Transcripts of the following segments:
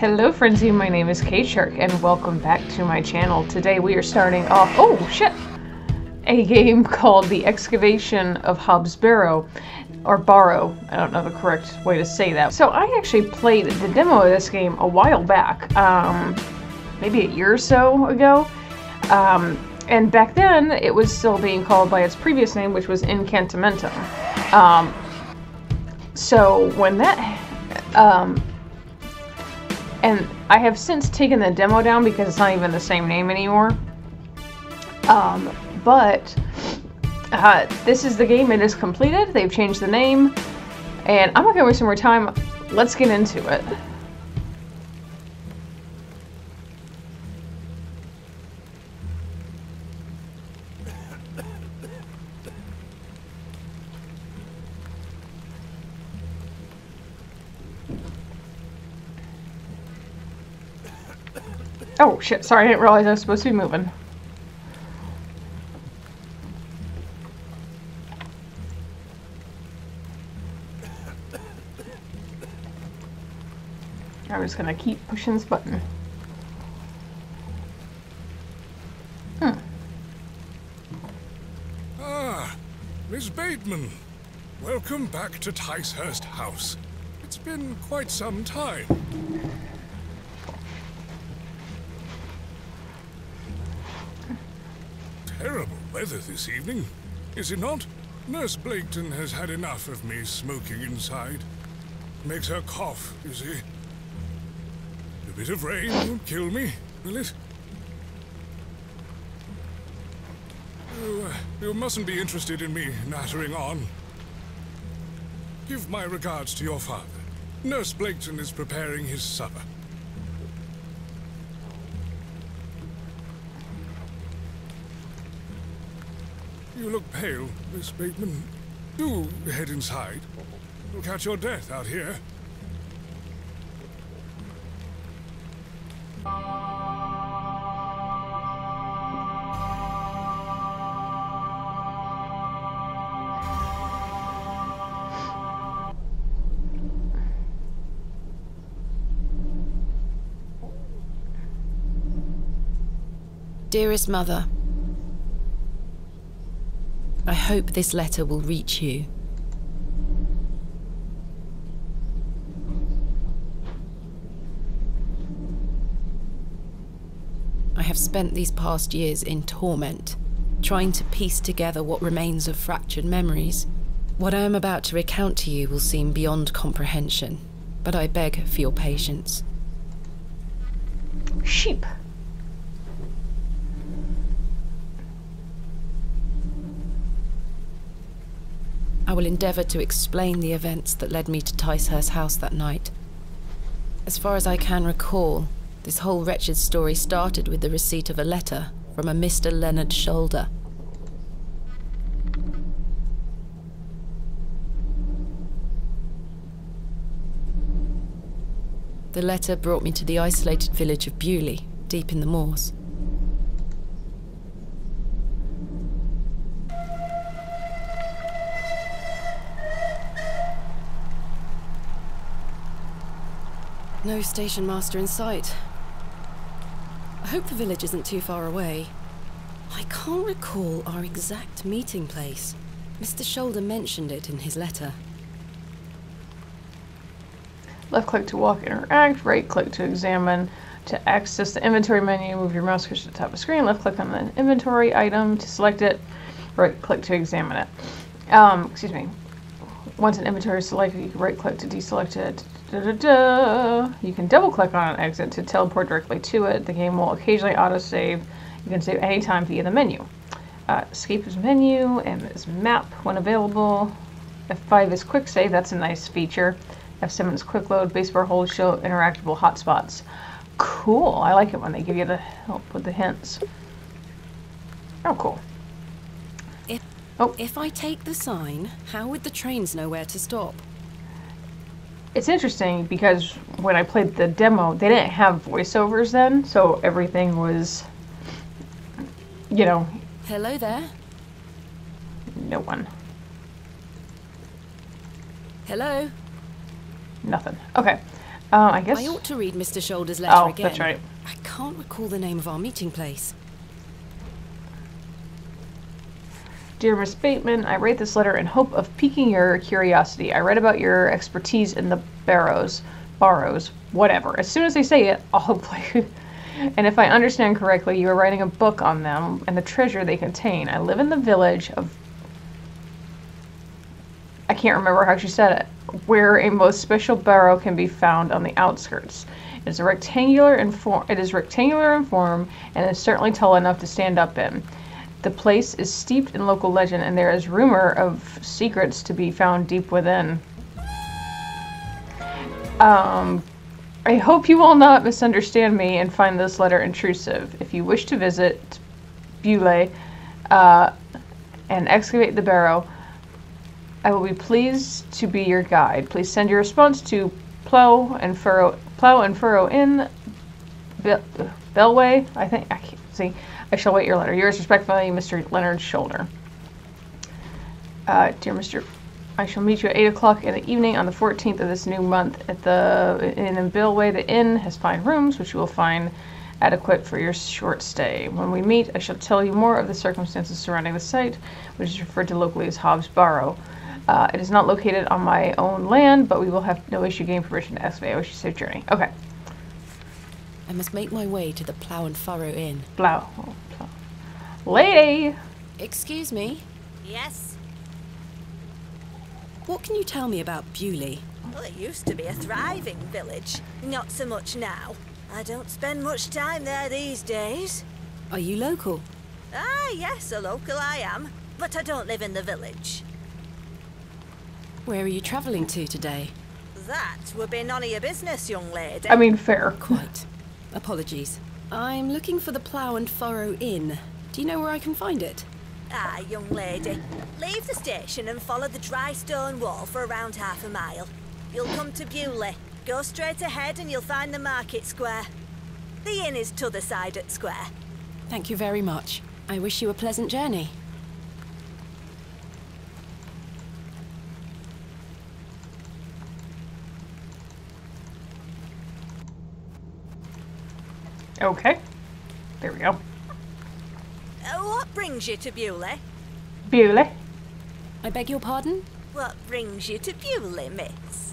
Hello Frenzy, my name is Kateshark and welcome back to my channel. Today we are starting off, oh shit, a game called the Excavation of Hob's Barrow, or Barrow, I don't know the correct way to say that. So I actually played the demo of this game a while back, maybe a year or so ago, and back then it was still being called by its previous name, which was Incantamentum. So when that, and I have since taken the demo down because it's not even the same name anymore. But this is the game. It is completed. They've changed the name. And I'm not going to waste some more time. Let's get into it. Oh shit, sorry, I didn't realize I was supposed to be moving. I'm just gonna keep pushing this button. Ah, Miss Bateman. Welcome back to Ticehurst House. It's been quite some time. Terrible weather this evening, is it not? Nurse Blaketon has had enough of me smoking inside. Makes her cough, you see. A bit of rain won't kill me, will it? You mustn't be interested in me nattering on. Give my regards to your father. Nurse Blaketon is preparing his supper. You look pale, Miss Bateman. Do head inside. You'll catch your death out here. Dearest Mother, I hope this letter will reach you. I have spent these past years in torment, trying to piece together what remains of fractured memories. What I am about to recount to you will seem beyond comprehension, but I beg for your patience. Sheep. I will endeavour to explain the events that led me to Ticehurst House that night. As far as I can recall, this whole wretched story started with the receipt of a letter from a Mr. Leonard Shoulder. The letter brought me to the isolated village of Bewley, deep in the moors. No station master in sight. I hope the village isn't too far away. I can't recall our exact meeting place. Mr. Shoulder mentioned it in his letter. Left click to walk, interact, right click to examine. To access the inventory menu, move your mouse cursor to the top of the screen, left click on the inventory item to select it, right click to examine it. Excuse me. Once an inventory is selected, you can right click to deselect it. You can double click on an exit to teleport directly to it. The game will occasionally autosave. You can save anytime via the menu. Escape is menu, M is map when available. F5 is quick save, that's a nice feature. F7 is quick load, base bar hold show interactable hotspots. Cool, I like it when they give you the help with the hints. Oh, cool. If I take the sign, how would the trains know where to stop? It's interesting because when I played the demo, they didn't have voiceovers then, so everything was, you know... Hello there? No one. Hello? Nothing. Okay. I guess... I ought to read Mr. Shoulder's letter Oh, again. that's right. I can't recall the name of our meeting place. Dear Miss Bateman, I write this letter in hope of piquing your curiosity. I read about your expertise in the Barrows, whatever. As soon as they say it, I'll hopefully... And if I understand correctly, you are writing a book on them and the treasure they contain. I live in the village of... I can't remember how she said it. Where a most special barrow can be found on the outskirts. It is rectangular in form, and is certainly tall enough to stand up in. The place is steeped in local legend, and there is rumor of secrets to be found deep within. I hope you will not misunderstand me and find this letter intrusive. If you wish to visit Beaulieu and excavate the barrow, I will be pleased to be your guide. Please send your response to Plow and Furrow in Bellway. I think I can't see. I shall wait your letter. Yours respectfully, Mr. Leonard Shoulder. Dear Mr. I shall meet you at 8 o'clock in the evening on the 14th of this new month at the Inn in Billway. The inn has fine rooms, which you will find adequate for your short stay. When we meet, I shall tell you more of the circumstances surrounding the site, which is referred to locally as Hob's Barrow. It is not located on my own land, but we will have no issue getting permission to excavate. I wish you a safe journey. Okay. I must make my way to the Plough and Furrow Inn. Plow. Lady! Excuse me? Yes? What can you tell me about Beaulieu? Well, it used to be a thriving village. Not so much now. I don't spend much time there these days. Are you local? Ah, yes, a local I am. But I don't live in the village. Where are you travelling to today? That would be none of your business, young lady. I mean, fair. Quite. Apologies. I'm looking for the Plough and Furrow Inn. Do you know where I can find it? Ah, young lady. Leave the station and follow the dry stone wall for around half a mile. You'll come to Beaulieu. Go straight ahead and you'll find the market square. The inn is t'other side at square. Thank you very much. I wish you a pleasant journey. Okay. There we go. What brings you to Beaulieu? Beaulieu. I beg your pardon? What brings you to Beaulieu, miss?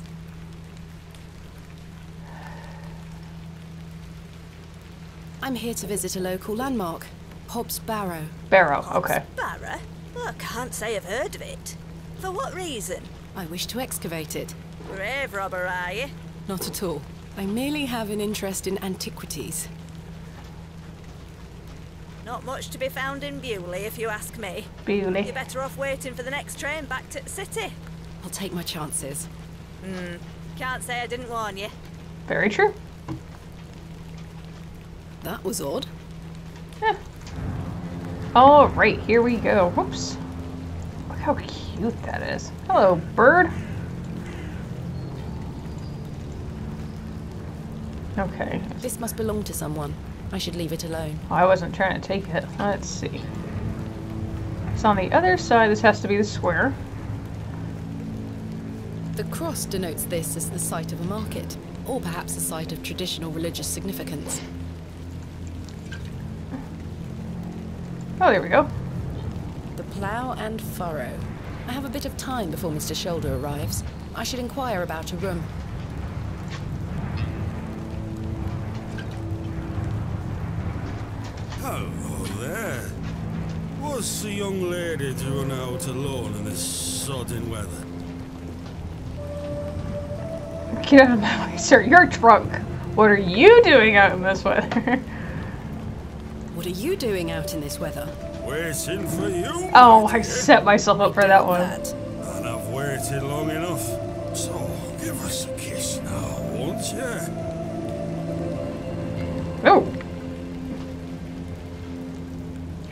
I'm here to visit a local landmark. Hob's Barrow. Barrow, okay. Barrow? Well, I can't say I've heard of it. For what reason? I wish to excavate it. Grave robber, are you? Not at all. I merely have an interest in antiquities. Not much to be found in Beaulieu, if you ask me. Beaulieu. You're better off waiting for the next train back to the city. I'll take my chances. Can't say I didn't warn you. Very true. That was odd. Yeah. All right, here we go. Whoops. Look how cute that is. Hello, bird. Okay. This must belong to someone. I should leave it alone. I wasn't trying to take it. Let's see. It's on the other side. This has to be the square. The cross denotes this as the site of a market, or perhaps a site of traditional religious significance. Oh, there we go. The Plough and Furrow. I have a bit of time before Mr. Shoulder arrives. I should inquire about a room. Hello there. What's the young lady doing out alone in this sodding weather? Get out of my way, sir. You're drunk. What are you doing out in this weather? What are you doing out in this weather? Waiting for you. Oh, I set myself up for that one. And I've waited long enough. So give us a kiss now, won't you? Oh.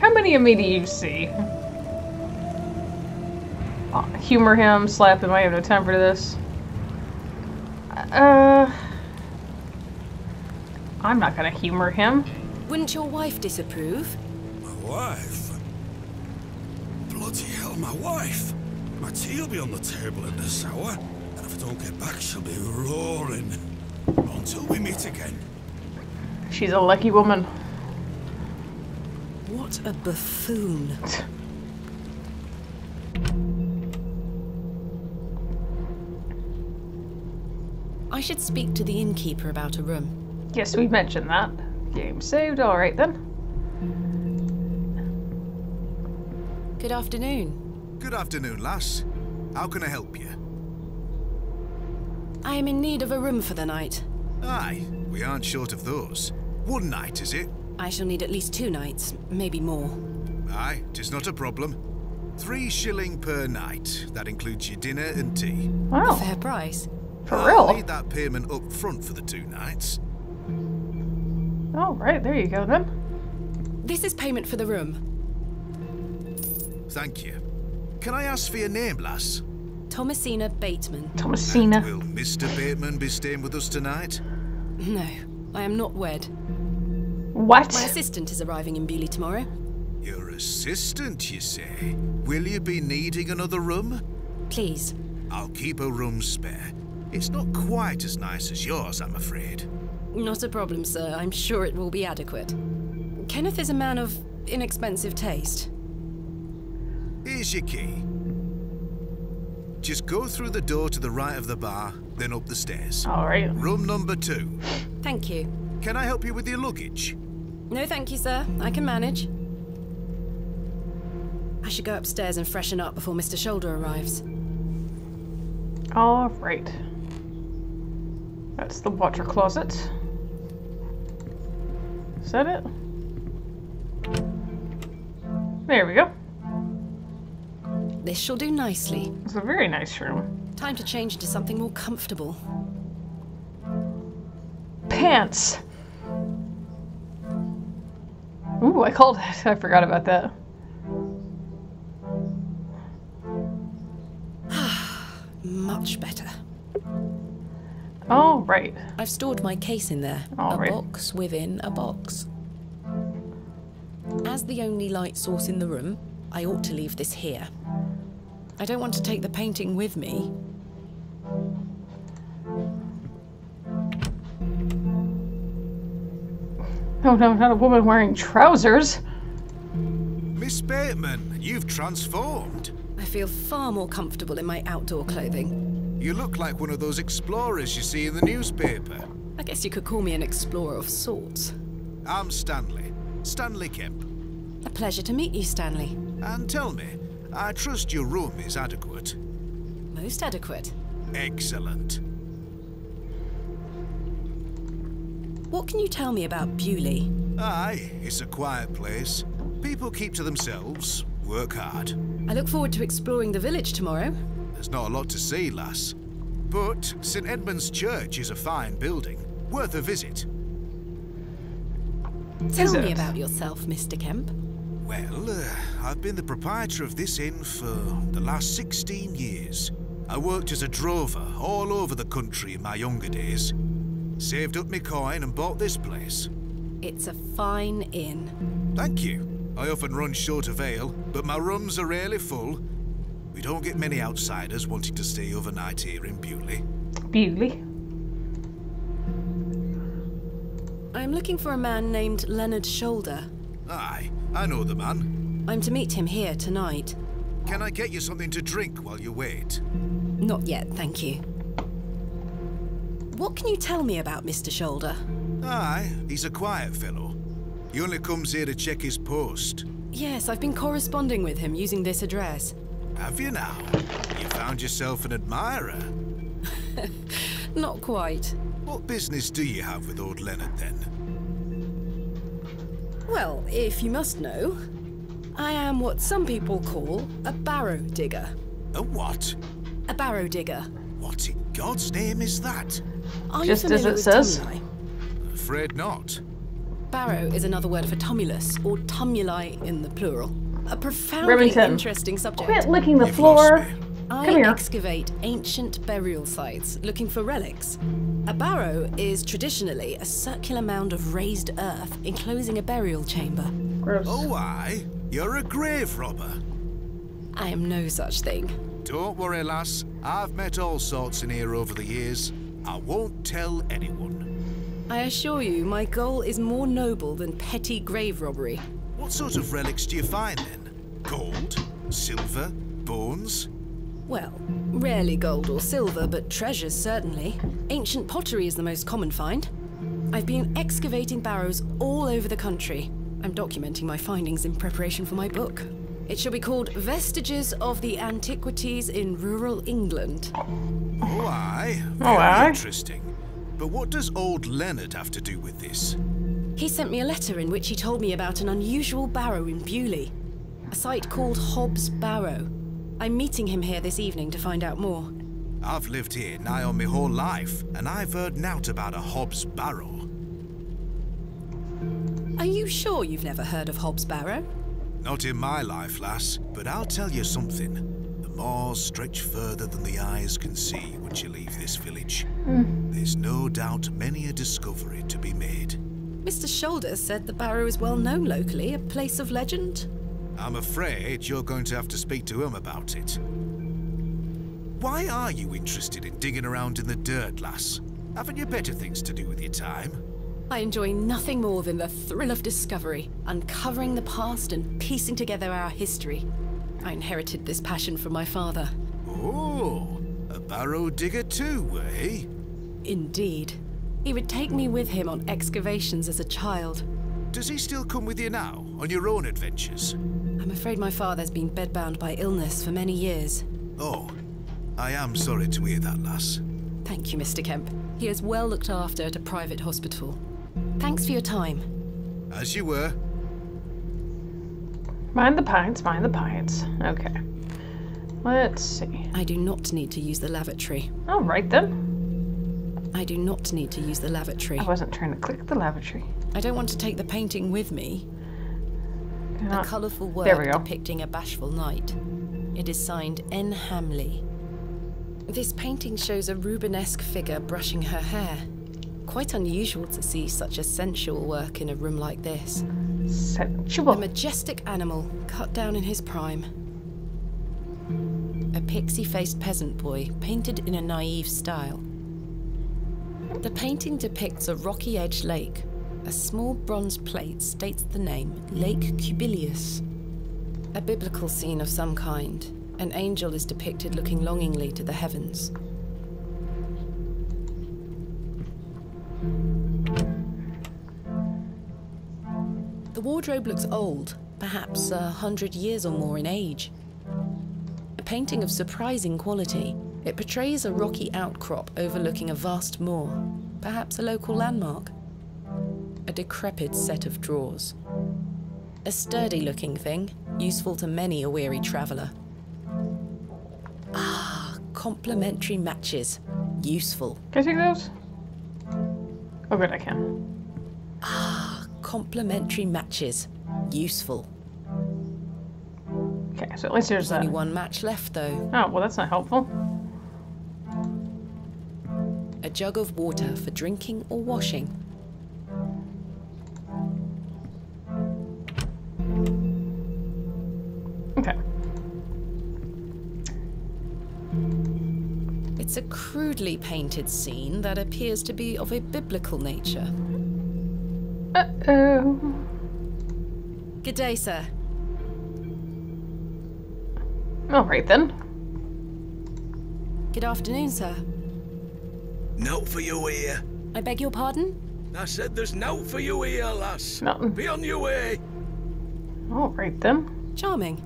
How many of me do you see? Humor him, slap him. I have no time for this. I'm not gonna humor him. Wouldn't your wife disapprove? My wife? Bloody hell, my wife! My tea'll be on the table at this hour, and if I don't get back, she'll be roaring. Until we meet again. She's a lucky woman. What a buffoon. I should speak to the innkeeper about a room. Yes, we mentioned that. Game saved. Alright then. Good afternoon. Good afternoon, lass. How can I help you? I am in need of a room for the night. Aye, we aren't short of those. One night, is it? I shall need at least 2 nights, maybe more. Aye, 'tis not a problem. 3 shilling per night. That includes your dinner and tea. Wow. A fair price. For I'll real? need that payment up front for the 2 nights. Alright, there you go then. This is payment for the room. Thank you. Can I ask for your name, lass? Thomasina Bateman. Thomasina. And will Mr. Bateman be staying with us tonight? No, I am not wed. What? My assistant is arriving in Bewley tomorrow. Your assistant, you say? Will you be needing another room? Please. I'll keep a room spare. It's not quite as nice as yours, I'm afraid. Not a problem, sir. I'm sure it will be adequate. Kenneth is a man of inexpensive taste. Here's your key. Just go through the door to the right of the bar, then up the stairs. Alright. Room number 2. Thank you. Can I help you with your luggage? No, thank you, sir. I can manage. I should go upstairs and freshen up before Mr. Shoulder arrives. Alright. That's the water closet. Is that it? There we go. This shall do nicely. It's a very nice room. Time to change into something more comfortable. Pants! Ooh, I called it. I forgot about that. Much better. Alright. I've stored my case in there. All right. A box within a box. As the only light source in the room, I ought to leave this here. I don't want to take the painting with me. Oh no, not a woman wearing trousers! Miss Bateman, you've transformed. I feel far more comfortable in my outdoor clothing. You look like one of those explorers you see in the newspaper. I guess you could call me an explorer of sorts. I'm Stanley. Stanley Kemp. A pleasure to meet you, Stanley. And tell me, I trust your room is adequate. Most adequate. Excellent. What can you tell me about Bewley? Aye, it's a quiet place. People keep to themselves, work hard. I look forward to exploring the village tomorrow. There's not a lot to see, lass. But St. Edmund's Church is a fine building, worth a visit. Tell me it? about yourself, Mr. Kemp. Well, I've been the proprietor of this inn for the last 16 years. I worked as a drover all over the country in my younger days. Saved up me coin and bought this place. It's a fine inn. Thank you. I often run short of ale, but my rooms are rarely full. We don't get many outsiders wanting to stay overnight here in Bewley. Bewley. I'm looking for a man named Leonard Shoulder. Aye, I know the man. I'm to meet him here tonight. Can I get you something to drink while you wait? Not yet, thank you. What can you tell me about Mr. Shoulder? Aye, he's a quiet fellow. He only comes here to check his post. Yes, I've been corresponding with him using this address. Have you now? You found yourself an admirer. Not quite. What business do you have with old Leonard, then? Well, if you must know, I am what some people call a barrow digger. A what? A barrow digger. What in God's name is that? Are Just you as familiar it with says. tumuli? Afraid not. Barrow is another word for tumulus, or tumuli in the plural. A profoundly Remington, interesting subject. Quit licking the You've floor. lost me. I Come here. excavate ancient burial sites looking for relics. A barrow is traditionally a circular mound of raised earth enclosing a burial chamber. Gross. Oh, aye. You're a grave robber. I am no such thing. Don't worry, lass. I've met all sorts in here over the years. I won't tell anyone. I assure you, my goal is more noble than petty grave robbery. What sort of relics do you find then? Gold? Silver? Bones? Well, rarely gold or silver, but treasures certainly. Ancient pottery is the most common find. I've been excavating barrows all over the country. I'm documenting my findings in preparation for my book. It shall be called Vestiges of the Antiquities in Rural England. Oh, aye. Oh, Very aye. interesting. But what does old Leonard have to do with this? He sent me a letter in which he told me about an unusual barrow in Bewley, a site called Hob's Barrow. I'm meeting him here this evening to find out more. I've lived here nigh on my whole life, and I've heard nowt about a Hob's Barrow. Are you sure you've never heard of Hob's Barrow? Not in my life, lass, but I'll tell you something. The moors stretch further than the eyes can see once you leave this village. There's no doubt many a discovery to be made. Mr. Shoulder said the barrow is well known locally, a place of legend. I'm afraid you're going to have to speak to him about it. Why are you interested in digging around in the dirt, lass? Haven't you better things to do with your time? I enjoy nothing more than the thrill of discovery, uncovering the past and piecing together our history. I inherited this passion from my father. Oh, a barrow digger too, eh? Indeed. He would take me with him on excavations as a child. Does he still come with you now, on your own adventures? I'm afraid my father's been bedbound by illness for many years. Oh, I am sorry to hear that, lass. Thank you, Mr. Kemp. He is well looked after at a private hospital. Thanks for your time. As you were. Mind the pints, mind the pints. Okay. Let's see. I do not need to use the lavatory. All right then. I do not need to use the lavatory. I wasn't trying to click the lavatory. I don't want to take the painting with me. A colourful There we work go. depicting a bashful knight. It is signed N. Hamley. This painting shows a Rubenesque figure brushing her hair. Quite unusual to see such a sensual work in a room like this. A Sensual. majestic animal cut down in his prime. A pixie-faced peasant boy painted in a naive style. The painting depicts a rocky-edged lake. A small bronze plate states the name Lake Cubilius. A biblical scene of some kind. An angel is depicted looking longingly to the heavens. The wardrobe looks old, perhaps 100 years or more in age. A painting of surprising quality. It portrays a rocky outcrop overlooking a vast moor, perhaps a local landmark. A decrepit set of drawers. A sturdy-looking thing, useful to many a weary traveller. Ah, complementary matches. Useful. Can I take those? Oh good, I can. Ah, complementary matches. Useful. Okay, so at least there's There's that. only one match left, though. Oh, well that's not helpful. A jug of water for drinking or washing. Okay. It's a crudely painted scene that appears to be of a biblical nature. Uh-oh. Good day, sir. Alright then. Good afternoon, sir. Note for you here. I beg your pardon? I said there's note for you here, lass. Nothing. Be on your way. Alright then. Charming.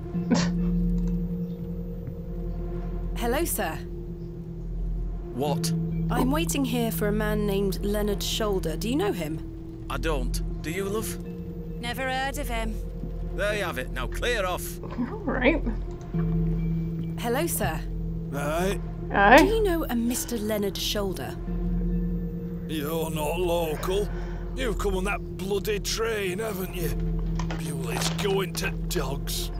Hello, sir. What? I'm waiting here for a man named Leonard Shoulder. Do you know him? I don't. Do you, love? Never heard of him. There you have it. Now clear off. Alright. Hello, sir. Right. Do Aye. you know a Mr. Leonard Shoulder? You're not local. You've come on that bloody train, haven't you? Bewley's going to dogs.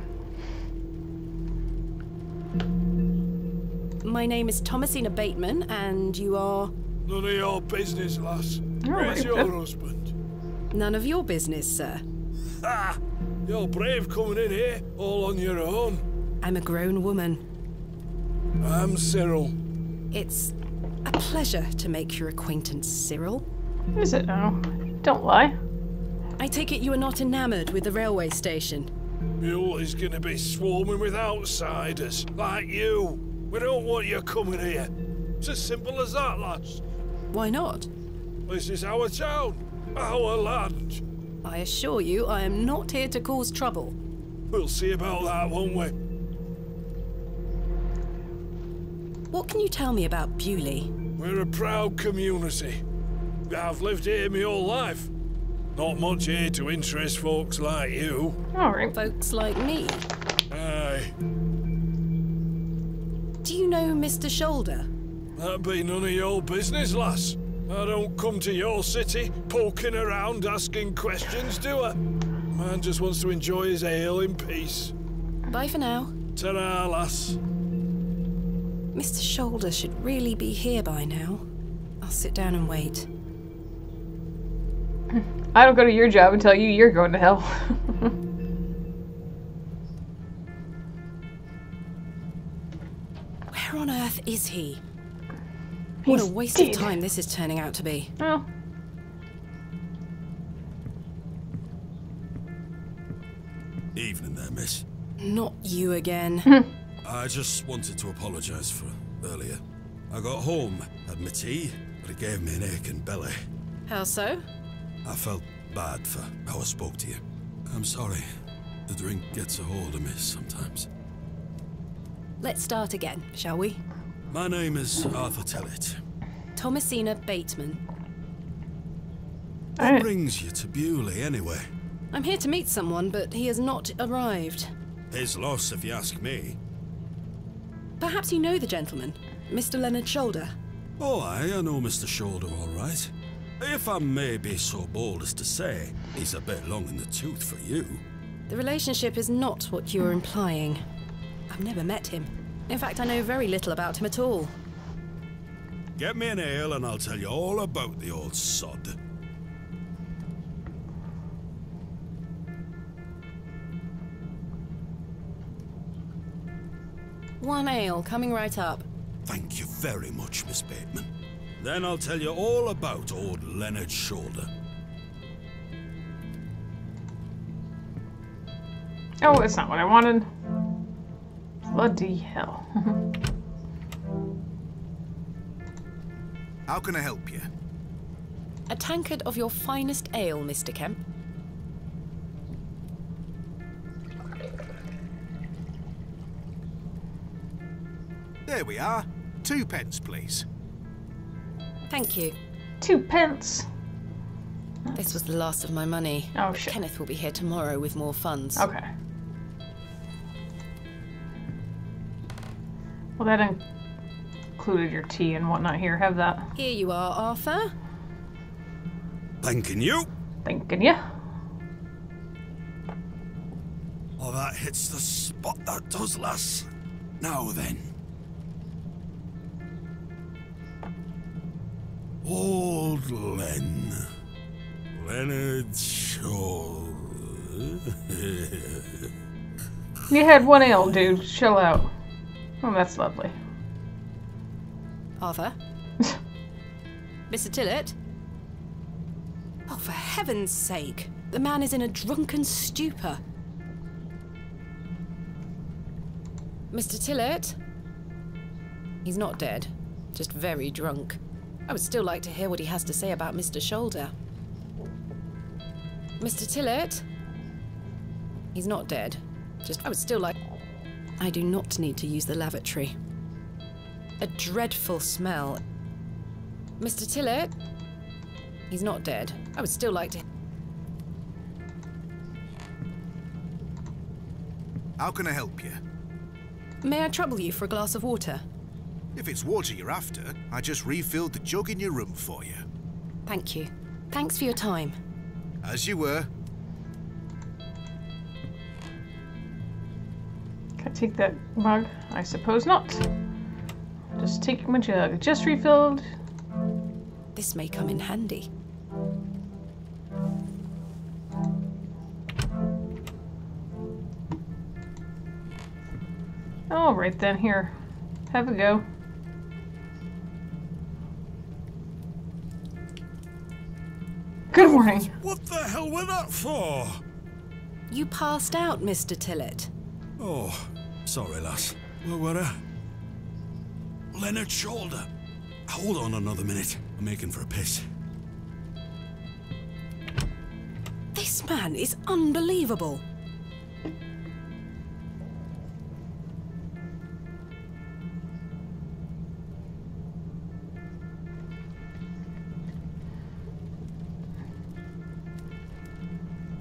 My name is Thomasina Bateman, and you are... None of your business, lass. Alright, Where's your then. husband? None of your business, sir. Ah! You're brave coming in here, all on your own. I'm a grown woman. I'm Cyril. It's a pleasure to make your acquaintance, Cyril. Is it now? Don't lie. I take it you are not enamored with the railway station. Bewley's gonna be swarming with outsiders, like you. We don't want you coming here. It's as simple as that, lass. Why not? This is our town, our land. I assure you, I am not here to cause trouble. We'll see about that, won't we? What can you tell me about Bewley? We're a proud community. I've lived here my whole life. Not much here to interest folks like you. Alright. Folks like me. Aye. Do you know Mr. Shoulder? That'd be none of your business, lass. I don't come to your city poking around asking questions, do I? Man just wants to enjoy his ale in peace. Bye for now. Ta-ra, lass. Mr. Shoulder should really be here by now. I'll sit down and wait. I don't go to your job and tell you you're going to hell. Where on earth is he? He's What a waste dead. of time this is turning out to be. Well, Evening there, miss. Not you again. I just wanted to apologise for earlier. I got home, had my tea, but it gave me an aching belly. How so? I felt bad for how I spoke to you. I'm sorry. The drink gets a hold of me sometimes. Let's start again, shall we? My name is Arthur Tellett. Thomasina Bateman. What Alright. brings you to Bewley, anyway? I'm here to meet someone, but he has not arrived. His loss, if you ask me. Perhaps you know the gentleman, Mr. Leonard Shoulder. Oh, I know Mr. Shoulder all right. If I may be so bold as to say, he's a bit long in the tooth for you. The relationship is not what you're implying. I've never met him. In fact, I know very little about him at all. Get me an ale and I'll tell you all about the old sod. One ale, coming right up. Thank you very much, Miss Bateman. Then I'll tell you all about old Leonard Shoulder. oh, it's not what I wanted. Bloody hell. How can I help you? A tankard of your finest ale, Mr. Kemp. There we are. 2 pence, please. Thank you. 2 pence. This was the last of my money. Oh, but shit. Kenneth will be here tomorrow with more funds. Okay. Well, that included your tea and whatnot here. Have that. Here you are, Arthur. Thanking you. Thanking ya. Oh, that hits the spot, that does, lass. Now then. Old Leonard Shoulder. You had 1 ale, dude. Chill out. Oh, that's lovely. Arthur? Mr. Tillett? Oh, for heaven's sake. The man is in a drunken stupor. Mr. Tillett? He's not dead. Just very drunk. I would still like to hear what he has to say about Mr. Shoulder. Mr. Tillett? He's not dead. I would still like... I do not need to use the lavatory. A dreadful smell. Mr. Tillett? He's not dead. I would still like to... How can I help you? May I trouble you for a glass of water? If it's water you're after, I just refilled the jug in your room for you. Thank you. Thanks for your time. As you were. Can I take that mug? I suppose not. Just take my jug. Just refilled. This may come in handy. Alright then, here. Have a go. Good morning. What the hell were that for? You passed out, Mr. Tillett. Oh, sorry, lass. Where were I? Leonard's shoulder. Hold on another minute. I'm making for a piss. This man is unbelievable.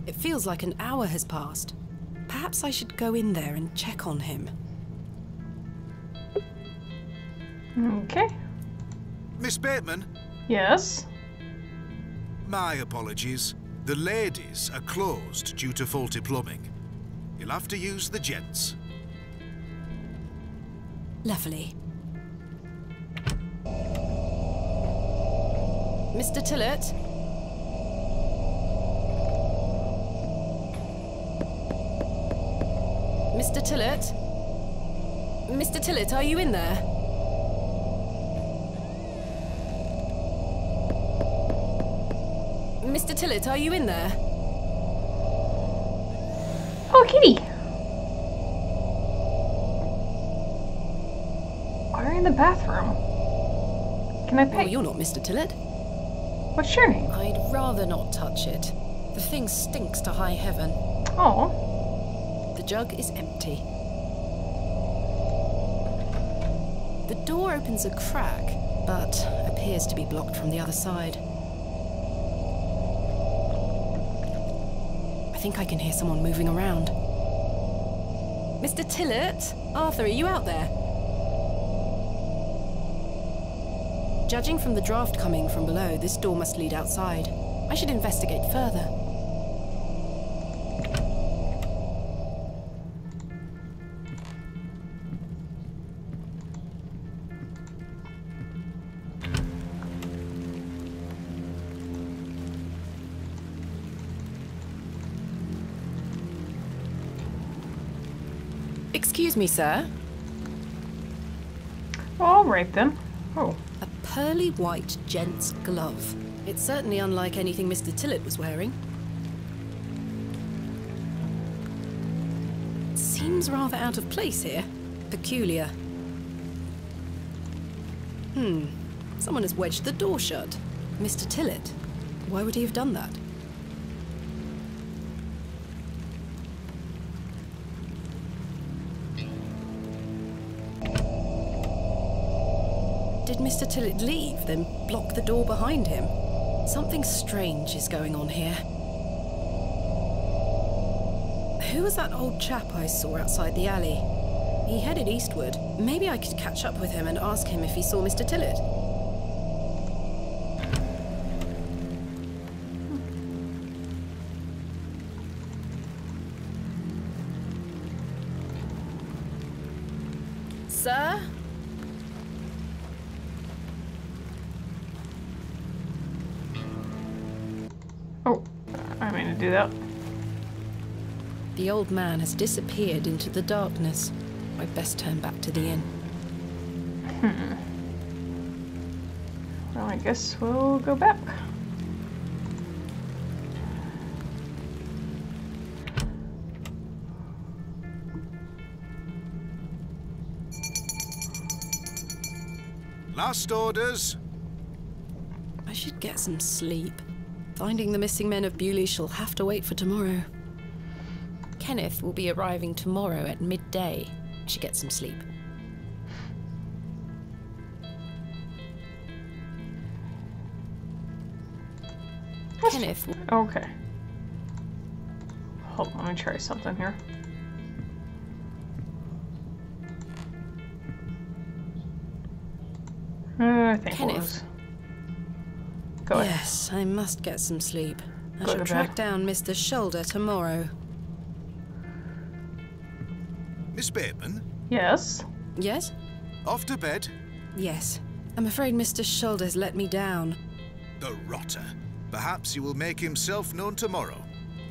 It feels like an hour has passed. Perhaps I should go in there and check on him. Okay. Miss Bateman, Yes. my apologies. The ladies are closed due to faulty plumbing. You'll have to use the gents. Lovely. Mr. Tillett? Mr. Tillett? Mr. Tillett, are you in there? Mr. Tillett, are you in there? Oh, kitty. Why are you in the bathroom? Can I Oh, pay? you're not Mr. Tillett. What's your name? I'd rather not touch it. The thing stinks to high heaven. Oh. The jug is empty. The door opens a crack, but appears to be blocked from the other side. I think I can hear someone moving around. Mr. Tillett? Arthur, are you out there? Judging from the draft coming from below, this door must lead outside. I should investigate further. Excuse me, sir. All right then. Oh. A pearly white gent's glove. It's certainly unlike anything Mr. Tillett was wearing. Seems rather out of place here. Peculiar. Someone has wedged the door shut. Mr. Tillett. Why would he have done that? Did Mr. Tillett leave, then block the door behind him? Something strange is going on here. Who was that old chap I saw outside the alley? He headed eastward. Maybe I could catch up with him and ask him if he saw Mr. Tillett. Sir? Oh. I mean to do that. The old man has disappeared into the darkness. I'd best turn back to the inn. Well, I guess we'll go back. Last orders. I should get some sleep. Finding the missing men of Bewley shall have to wait for tomorrow. Kenneth will be arriving tomorrow at midday. I should get some sleep. Kenneth. Okay. Hold on, let me try something here. I think it was. Go ahead. Yes, I must get some sleep. I Go shall to track bed. down Mr. Shoulder tomorrow. Miss Bateman, Yes. Yes? off to bed. Yes. I'm afraid Mr. Shoulder's let me down. The rotter. Perhaps he will make himself known tomorrow.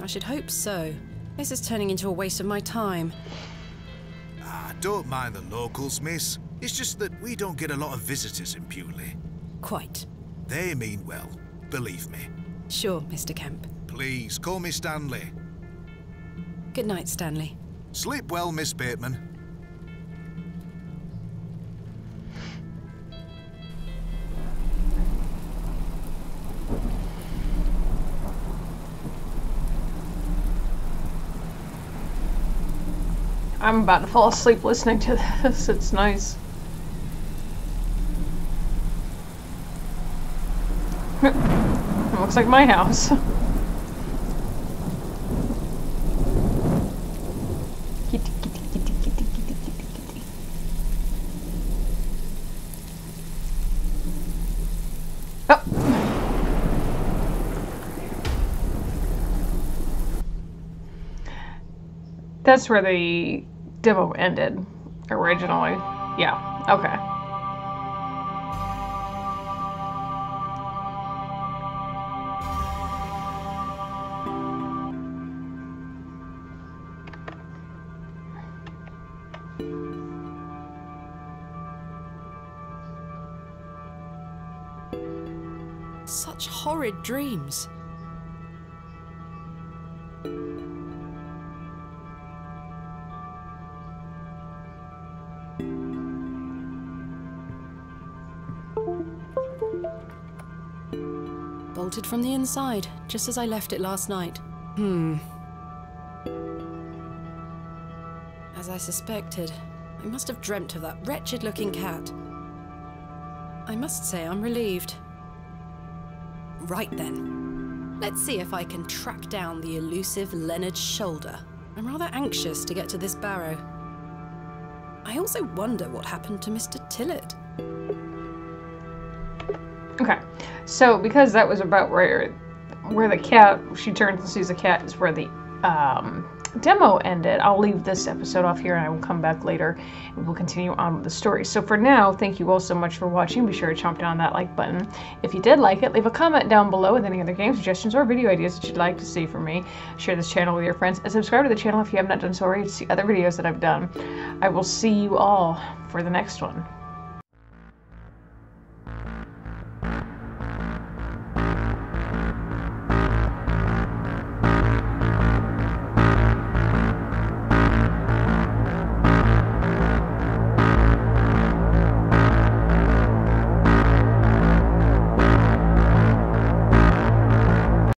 I should hope so. This is turning into a waste of my time. Ah, don't mind the locals, miss. It's just that we don't get a lot of visitors in Bewley. Quite. They mean well, believe me. Sure, Mr. Kemp. Please, call me Stanley. Good night, Stanley. Sleep well, Miss Bateman. I'm about to fall asleep listening to this. It's nice. It looks like my house. Kitty, kitty, kitty, kitty, kitty, kitty, kitty. Oh! That's where the demo ended originally. Yeah, okay. Such horrid dreams. Bolted from the inside, just as I left it last night. As I suspected, I must have dreamt of that wretched-looking cat. I must say I'm relieved. Right then. Let's see if I can track down the elusive Leonard Shoulder. I'm rather anxious to get to this Barrow. I also wonder what happened to Mr. Tillett. Okay, so because that was about where the cat, she turns and sees a cat, is where the demo ended, I'll leave this episode off here and I will come back later and we'll continue on with the story. So for now, thank you all so much for watching. Be sure to chomp down that like button. If you did like it, leave a comment down below with any other game suggestions or video ideas that you'd like to see from me. Share this channel with your friends and subscribe to the channel if you have not done so already to see other videos that I've done. I will see you all for the next one.